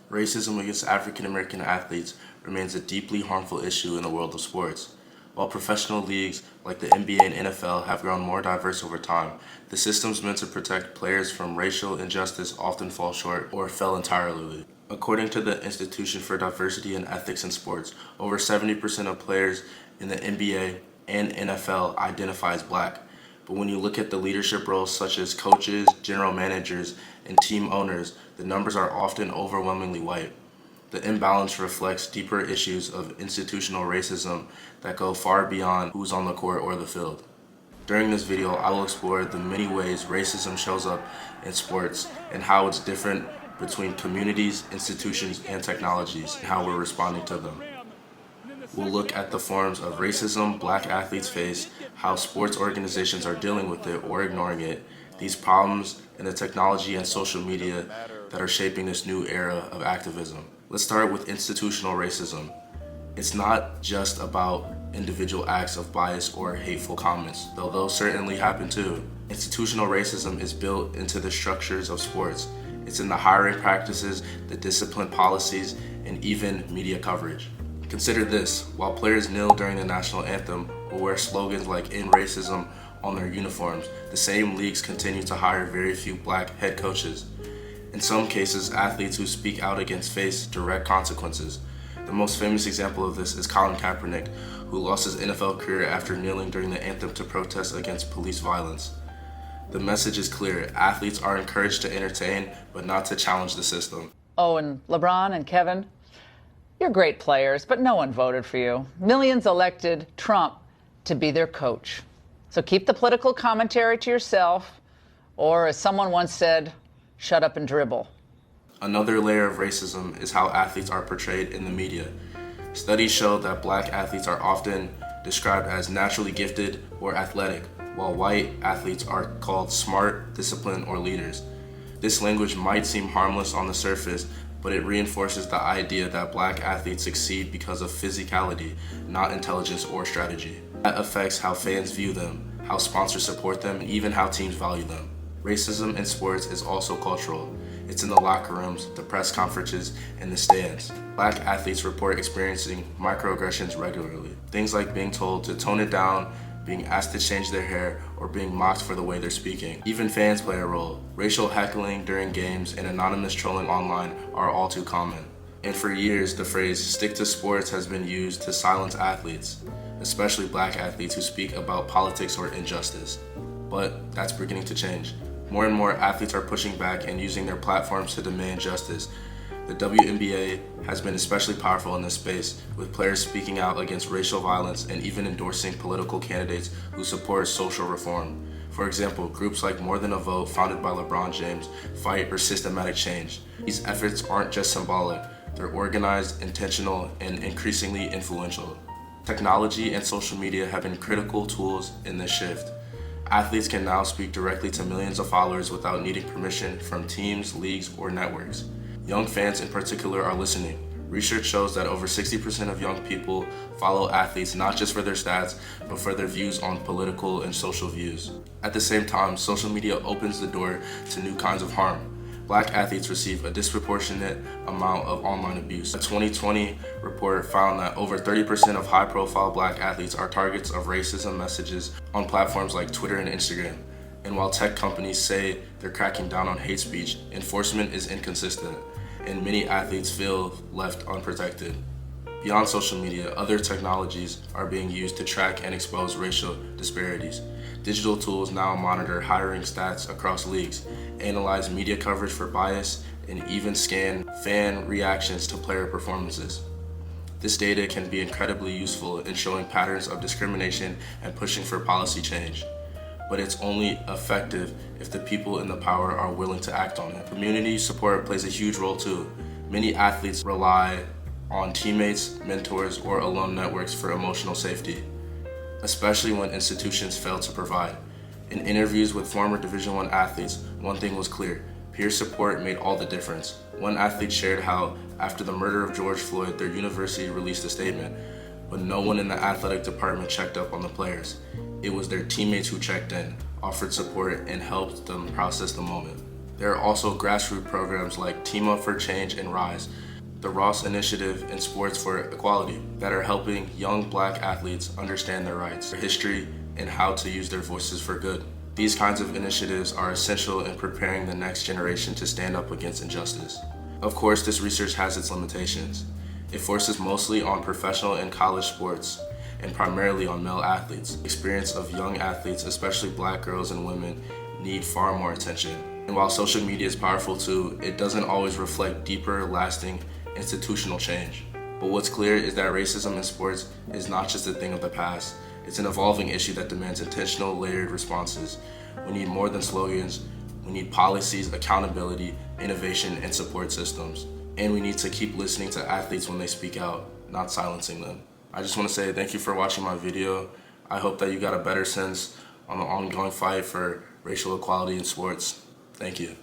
Racism against African American athletes remains a deeply harmful issue in the world of sports. While professional leagues like the NBA and NFL have grown more diverse over time, the systems meant to protect players from racial injustice often fall short or fell entirely. According to the Institution for Diversity and Ethics in Sports, over 70% of players in the NBA and NFL identify as black. But when you look at the leadership roles such as coaches, general managers, and team owners, the numbers are often overwhelmingly white. The imbalance reflects deeper issues of institutional racism that go far beyond who's on the court or the field. During this video, I will explore the many ways racism shows up in sports and how it's different between communities, institutions, and technologies, and how we're responding to them. We'll look at the forms of racism black athletes face, how sports organizations are dealing with it or ignoring it, these problems, and the technology and social media that are shaping this new era of activism. Let's start with institutional racism. It's not just about individual acts of bias or hateful comments, though those certainly happen too. Institutional racism is built into the structures of sports. It's in the hiring practices, the discipline policies, and even media coverage. Consider this, while players kneel during the national anthem or wear slogans like "End Racism" on their uniforms, the same leagues continue to hire very few black head coaches. In some cases, athletes who speak out against face direct consequences. The most famous example of this is Colin Kaepernick, who lost his NFL career after kneeling during the anthem to protest against police violence. The message is clear, athletes are encouraged to entertain, but not to challenge the system. Oh, and LeBron and Kevin, you're great players, but no one voted for you. Millions elected Trump to be their coach. So keep the political commentary to yourself, or as someone once said, shut up and dribble. Another layer of racism is how athletes are portrayed in the media. Studies show that black athletes are often described as naturally gifted or athletic, while white athletes are called smart, disciplined, or leaders. This language might seem harmless on the surface, but it reinforces the idea that black athletes succeed because of physicality, not intelligence or strategy. That affects how fans view them, how sponsors support them, and even how teams value them. Racism in sports is also cultural. It's in the locker rooms, the press conferences, and the stands. Black athletes report experiencing microaggressions regularly. Things like being told to tone it down, being asked to change their hair, or being mocked for the way they're speaking. Even fans play a role. Racial heckling during games and anonymous trolling online are all too common. And for years, the phrase "stick to sports" has been used to silence athletes, especially black athletes who speak about politics or injustice. But that's beginning to change. More and more athletes are pushing back and using their platforms to demand justice. The WNBA has been especially powerful in this space, with players speaking out against racial violence and even endorsing political candidates who support social reform. For example, groups like More Than a Vote, founded by LeBron James, fight for systematic change. These efforts aren't just symbolic, they're organized, intentional, and increasingly influential. Technology and social media have been critical tools in this shift. Athletes can now speak directly to millions of followers without needing permission from teams, leagues, or networks. Young fans in particular are listening. Research shows that over 60% of young people follow athletes not just for their stats, but for their views on political and social views. At the same time, social media opens the door to new kinds of harm. Black athletes receive a disproportionate amount of online abuse. A 2020 report found that over 30% of high-profile black athletes are targets of racism messages on platforms like Twitter and Instagram. And while tech companies say they're cracking down on hate speech, enforcement is inconsistent, and many athletes feel left unprotected. Beyond social media, other technologies are being used to track and expose racial disparities. Digital tools now monitor hiring stats across leagues, analyze media coverage for bias, and even scan fan reactions to player performances. This data can be incredibly useful in showing patterns of discrimination and pushing for policy change. But it's only effective if the people in the power are willing to act on it. Community support plays a huge role too. Many athletes rely on teammates, mentors, or alum networks for emotional safety, especially when institutions fail to provide. In interviews with former Division I athletes, one thing was clear: peer support made all the difference. One athlete shared how, after the murder of George Floyd, their university released a statement, but no one in the athletic department checked up on the players. It was their teammates who checked in, offered support, and helped them process the moment. There are also grassroots programs like Team Up for Change and RISE, the Ross Initiative in Sports for Equality, that are helping young Black athletes understand their rights, their history, and how to use their voices for good. These kinds of initiatives are essential in preparing the next generation to stand up against injustice. Of course, this research has its limitations. It focuses mostly on professional and college sports, and primarily on male athletes. The experience of young athletes, especially Black girls and women, need far more attention. And while social media is powerful too, it doesn't always reflect deeper, lasting, institutional change. But what's clear is that racism in sports is not just a thing of the past. It's an evolving issue that demands intentional, layered responses. We need more than slogans. We need policies, accountability, innovation, and support systems. And we need to keep listening to athletes when they speak out, not silencing them. I just want to say thank you for watching my video. I hope that you got a better sense on the ongoing fight for racial equality in sports. Thank you.